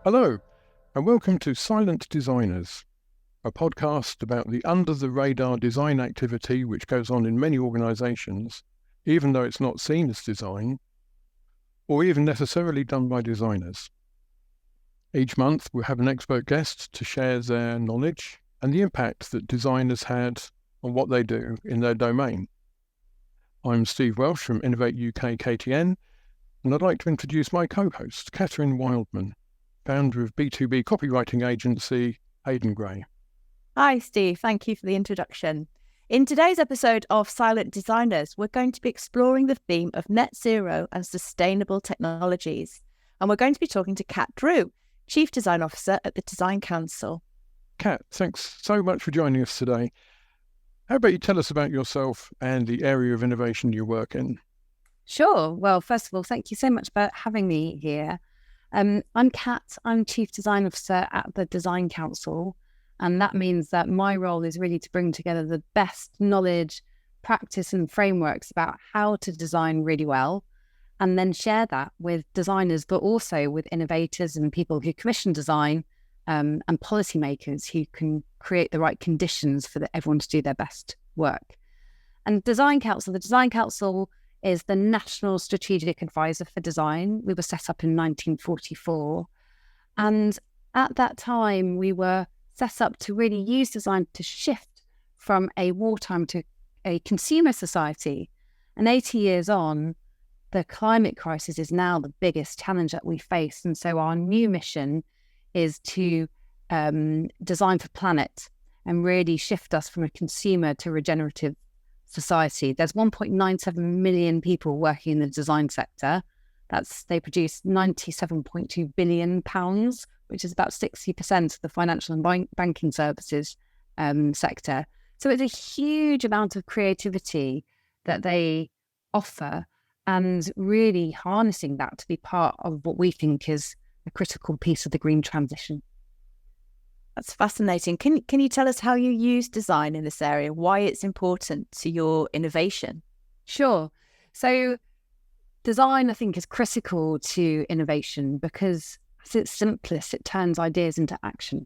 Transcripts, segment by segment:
Hello, and welcome to Silent Designers, a podcast about the under-the-radar design activity which goes on in many organisations, even though it's not seen as design, or even necessarily done by designers. Each month we'll have an expert guest to share their knowledge and the impact that designers had on what they do in their domain. I'm Steve Welsh from Innovate UK KTN, and I'd like to introduce my co-host, Catherine Wildman, founder of B2B copywriting agency, Hayden Gray. Hi, Steve. Thank you for the introduction. In today's episode of Silent Designers, we're going to be exploring the theme of net zero and sustainable technologies. And we're going to be talking to Kat Drew, Chief Design Officer at the Design Council. Kat, thanks so much for joining us today. How about you tell us about yourself and the area of innovation you work in? Sure. Well, first of all, thank you so much for having me here. I'm Kat. I'm Chief Design Officer at the Design Council, and that means that my role is really to bring together the best knowledge, practice and frameworks about how to design really well, and then share that with designers, but also with innovators and people who commission design and policymakers who can create the right conditions for everyone to do their best work. And the Design Council is the National Strategic Advisor for Design. We were set up in 1944. And at that time, we were set up to really use design to shift from a wartime to a consumer society. And 80 years on, the climate crisis is now the biggest challenge that we face. And so our new mission is to design for planet and really shift us from a consumer to regenerative society. There's 1.97 million people working in the design sector. They produce £97.2 billion, which is about 60% of the financial and banking services sector. So it's a huge amount of creativity that they offer, and really harnessing that to be part of what we think is a critical piece of the green transition. That's fascinating. Can you tell us how you use design in this area, why it's important to your innovation? Sure. So design, I think, is critical to innovation because at its simplest, it turns ideas into action.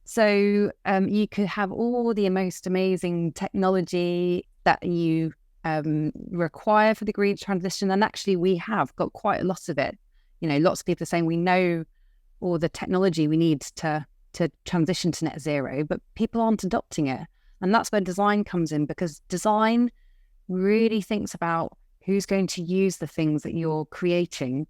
So you could have all the most amazing technology that you require for the green transition. And actually, we have got quite a lot of it. You know, lots of people are saying we know all the technology we need to transition to net zero, but people aren't adopting it. And that's where design comes in, because design really thinks about who's going to use the things that you're creating.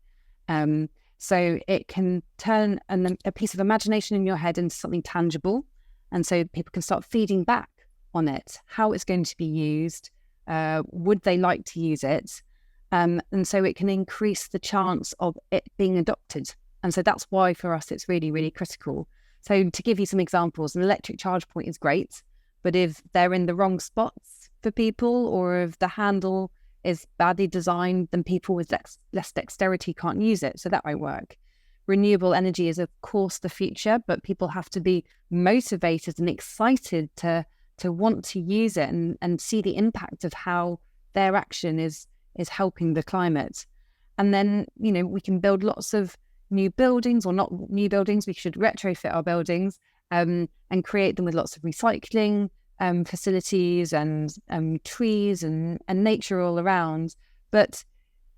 So it can turn a piece of imagination in your head into something tangible. And so people can start feeding back on it, how it's going to be used, would they like to use it? And so it can increase the chance of it being adopted. And so that's why for us, it's really, really critical. So to give you some examples, an electric charge point is great, but if they're in the wrong spots for people, or if the handle is badly designed, then people with less dexterity can't use it. So that won't work. Renewable energy is, of course, the future, but people have to be motivated and excited to want to use it and see the impact of how their action is helping the climate. And then, you know, we can build lots of new buildings, or not new buildings, we should retrofit our buildings and create them with lots of recycling facilities and trees and nature all around. But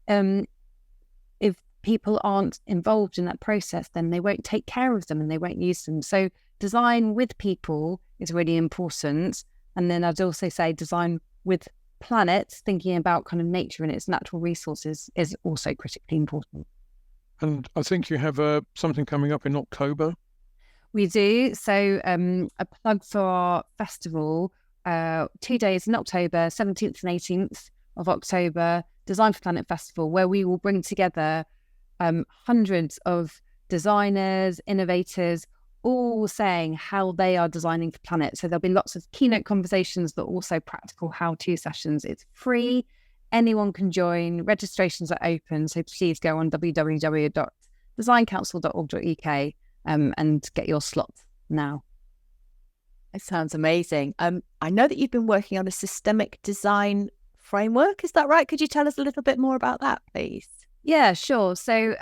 if people aren't involved in that process, then they won't take care of them and they won't use them. So design with people is really important. And then I'd also say design with planet, thinking about kind of nature and its natural resources, is also critically important. And I think you have something coming up in October. We do. So a plug for our festival, 2 days in October, 17th and 18th of October, Design for Planet Festival, where we will bring together hundreds of designers, innovators, all saying how they are designing for planet. So there'll be lots of keynote conversations, but also practical how-to sessions. It's free. Anyone can join. Registrations are open. So please go on www.designcouncil.org.uk and get your slot now. It sounds amazing. I know that you've been working on a systemic design framework. Is that right? Could you tell us a little bit more about that, please? Yeah, sure. So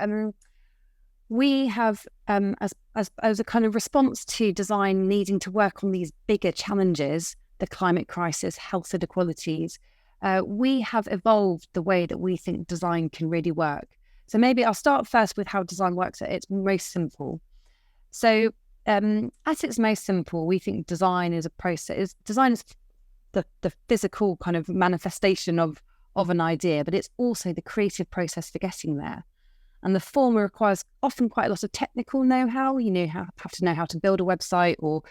we have as a kind of response to design needing to work on these bigger challenges, the climate crisis, health inequalities, we have evolved the way that we think design can really work. So maybe I'll start first with how design works at its most simple. So at its most simple, we think design is a process. Design is the physical kind of manifestation of an idea, but it's also the creative process for getting there. And the former requires often quite a lot of technical know-how. You have to know how to build a website or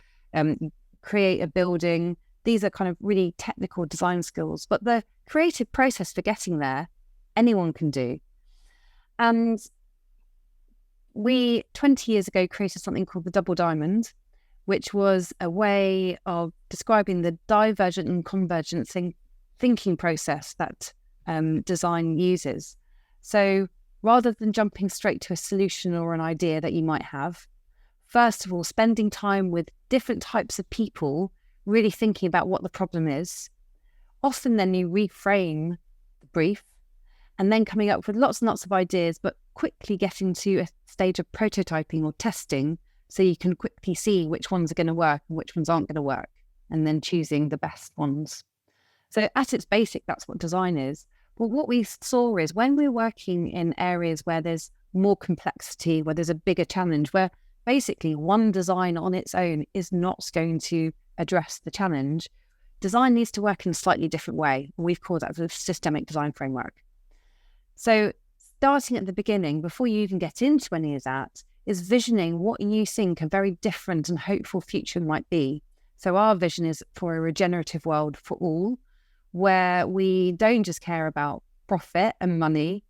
create a building. These are kind of really technical design skills. But the creative process for getting there, anyone can do. And we, 20 years ago, created something called the double diamond, which was a way of describing the divergent and convergent thinking process that design uses. So rather than jumping straight to a solution or an idea that you might have, first of all, spending time with different types of people, really thinking about what the problem is. Often then you reframe the brief and then coming up with lots and lots of ideas, but quickly getting to a stage of prototyping or testing so you can quickly see which ones are going to work and which ones aren't going to work, and then choosing the best ones. So at its basic, that's what design is. But what we saw is when we're working in areas where there's more complexity, where there's a bigger challenge, where basically one design on its own is not going to address the challenge, design needs to work in a slightly different way. We've called that the systemic design framework. So starting at the beginning, before you even get into any of that, is visioning what you think a very different and hopeful future might be. So our vision is for a regenerative world for all, where we don't just care about profit and money,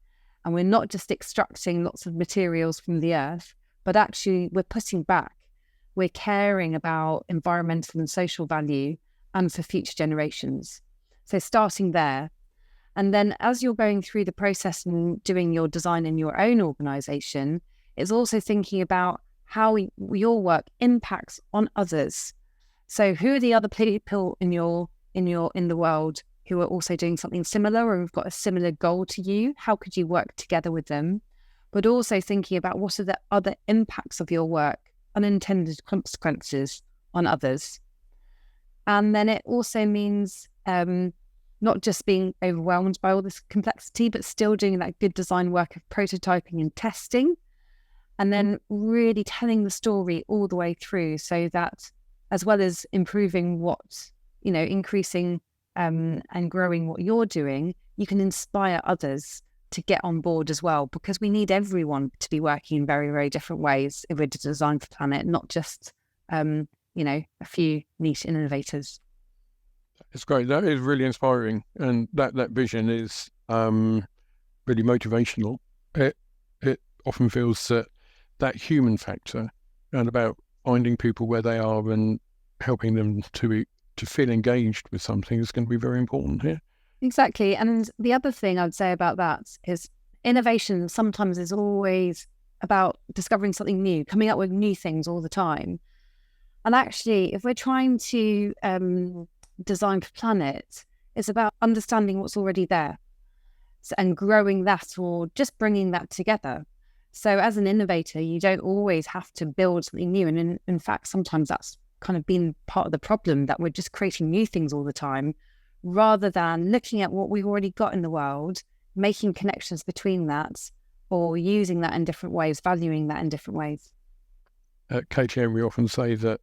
and we're not just extracting lots of materials from the earth, but actually we're putting back. We're caring about environmental and social value and for future generations. So starting there. And then as you're going through the process and doing your design in your own organisation, it's also thinking about how your work impacts on others. So who are the other people in the world who are also doing something similar or have got a similar goal to you? How could you work together with them? But also thinking about what are the other impacts of your work, unintended consequences on others. And then it also means not just being overwhelmed by all this complexity, but still doing that good design work of prototyping and testing, and then really telling the story all the way through, so that as well as improving increasing and growing what you're doing, you can inspire others to get on board as well, because we need everyone to be working in very, very different ways if we're to design for the planet, not just a few niche innovators. It's great. That is really inspiring, and that vision is really motivational. It often feels that human factor and about finding people where they are and helping them to feel engaged with something is going to be very important here. Exactly. And the other thing I'd say about that is innovation sometimes is always about discovering something new, coming up with new things all the time. And actually, if we're trying to design for planet, it's about understanding what's already there and growing that, or just bringing that together. So as an innovator, you don't always have to build something new. And in fact, sometimes that's kind of been part of the problem, that we're just creating new things all the time, rather than looking at what we've already got in the world, making connections between that, or using that in different ways, valuing that in different ways. At KTM, we often say that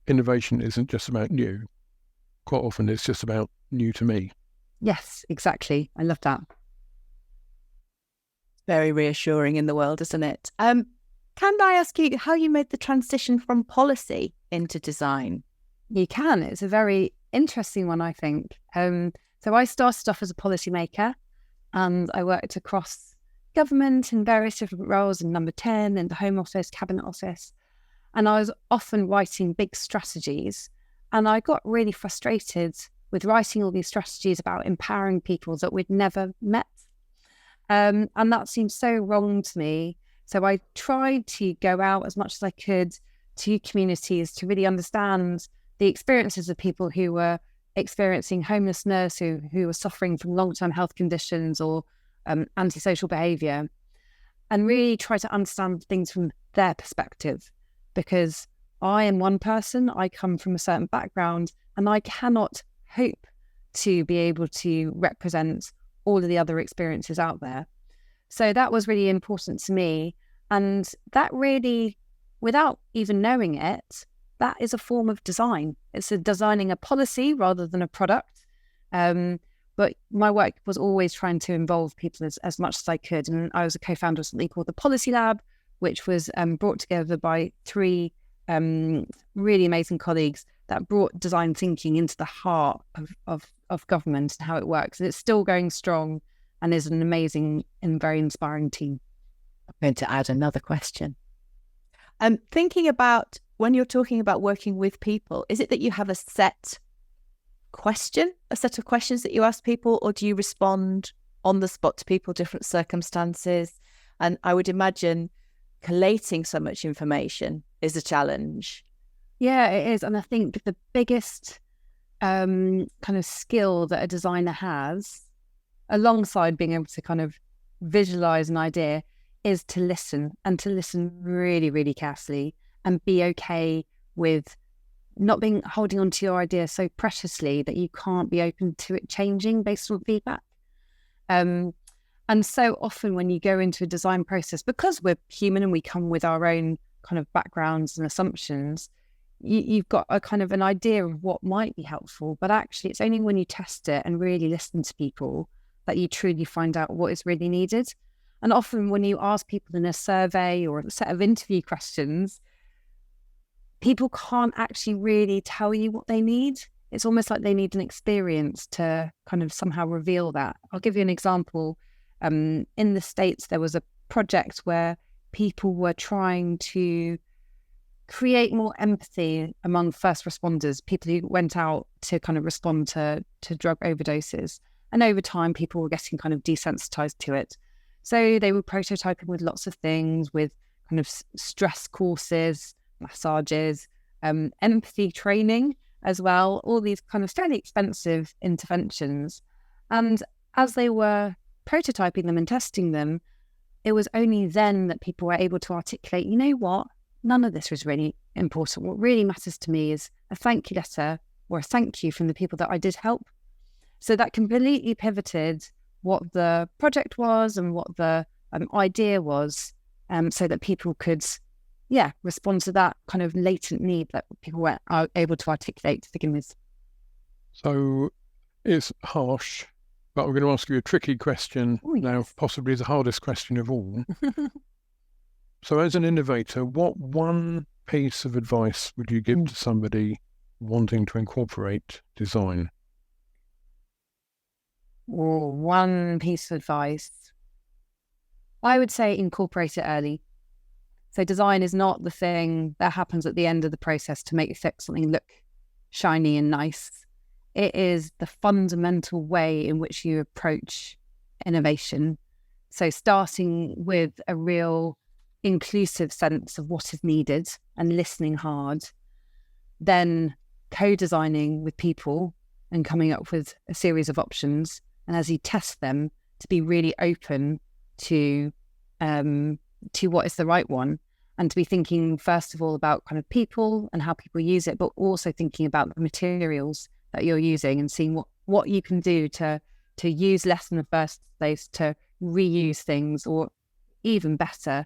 innovation isn't just about new. Quite often it's just about new to me. Yes, exactly. I love that. Very reassuring in the world, isn't it? Can I ask you how you made the transition from policy into design? You can. It's a very interesting one, I think. So I started off as a policymaker, and I worked across government in various different roles, in Number 10, in the Home Office, Cabinet Office. And I was often writing big strategies. And I got really frustrated with writing all these strategies about empowering people that we'd never met. And that seemed so wrong to me. So I tried to go out as much as I could to communities to really understand the experiences of people who were experiencing homelessness, who were suffering from long-term health conditions or antisocial behaviour. and really try to understand things from their perspective. Because I am one person, I come from a certain background, and I cannot hope to be able to represent all of the other experiences out there. So that was really important to me. And that really, without even knowing it, that is a form of design. It's designing a policy rather than a product. But my work was always trying to involve people as much as I could. And I was a co-founder of something called the Policy Lab, which was brought together by 3 really amazing colleagues that brought design thinking into the heart of government and how it works. And it's still going strong and is an amazing and very inspiring team. I'm going to add another question. Thinking about when you're talking about working with people, is it that you have a set of questions that you ask people, or do you respond on the spot to people, different circumstances? And I would imagine collating so much information is a challenge. Yeah, it is. And I think the biggest kind of skill that a designer has, alongside being able to kind of visualize an idea, is to listen, and to listen really, really carefully, and be okay with not holding on to your idea so preciously that you can't be open to it changing based on feedback. And so often when you go into a design process, because we're human and we come with our own kind of backgrounds and assumptions, you've got a kind of an idea of what might be helpful, but actually it's only when you test it and really listen to people that you truly find out what is really needed. And often when you ask people in a survey or a set of interview questions, people can't actually really tell you what they need. It's almost like they need an experience to kind of somehow reveal that. I'll give you an example. In the States, there was a project where people were trying to create more empathy among first responders, people who went out to kind of respond to drug overdoses. And over time, people were getting kind of desensitized to it. So they were prototyping with lots of things, with kind of stress courses, massages, empathy training as well, all these kind of fairly expensive interventions. And as they were prototyping them and testing them, it was only then that people were able to articulate, you know what, none of this was really important. What really matters to me is a thank you letter or a thank you from the people that I did help. So that completely pivoted what the project was and what the idea was, so that people could respond to that kind of latent need that people were able to articulate to begin with. So it's harsh, but I'm going to ask you a tricky question now, possibly the hardest question of all. So as an innovator, what one piece of advice would you give to somebody wanting to incorporate design? One piece of advice. I would say incorporate it early. So design is not the thing that happens at the end of the process to make something look shiny and nice. It is the fundamental way in which you approach innovation. So starting with a real inclusive sense of what is needed and listening hard, then co-designing with people and coming up with a series of options. And as you test them, to be really open to what is the right one, and to be thinking first of all about kind of people and how people use it, but also thinking about the materials that you're using and seeing what you can do to use less in the first place, to reuse things, or even better,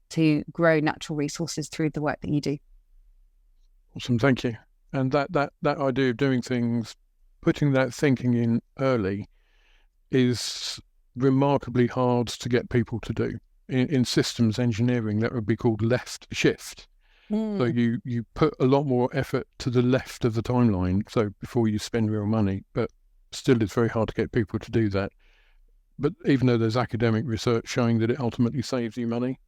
to grow natural resources through the work that you do. Awesome, thank you. And that idea of doing things, putting that thinking in early, is remarkably hard to get people to do. In systems engineering, that would be called left shift. So you put a lot more effort to the left of the timeline, so before you spend real money, but still it's very hard to get people to do that. But even though there's academic research showing that it ultimately saves you money.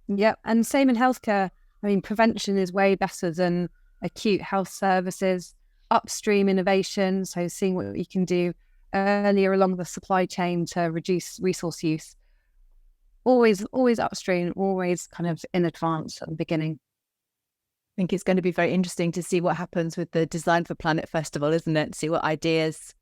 Yeah, and same in healthcare. I mean, prevention is way better than acute health services. Upstream innovation, so seeing what you can do earlier along the supply chain to reduce resource use. Always upstream, always kind of in advance at the beginning. I think it's going to be very interesting to see what happens with the Design for Planet Festival, isn't it? See what ideas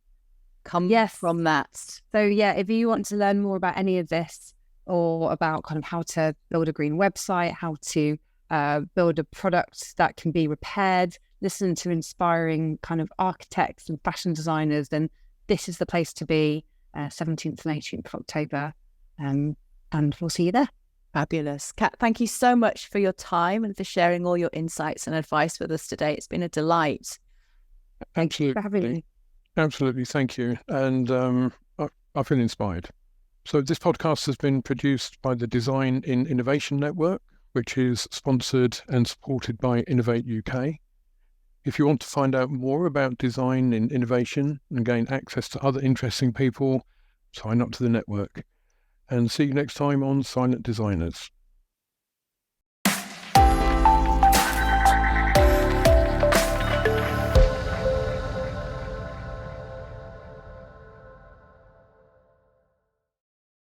come from that. So if you want to learn more about any of this, or about kind of how to build a green website, how to build a product that can be repaired, listen to inspiring kind of architects and fashion designers, then this is the place to be, 17th and 18th of October. And we'll see you there. Fabulous. Kat, thank you so much for your time and for sharing all your insights and advice with us today. It's been a delight. Thank you for having me. Absolutely, thank you. And I feel inspired. So this podcast has been produced by the Design in Innovation Network, which is sponsored and supported by Innovate UK. If you want to find out more about design in innovation and gain access to other interesting people, sign up to the network. And see you next time on Silent Designers.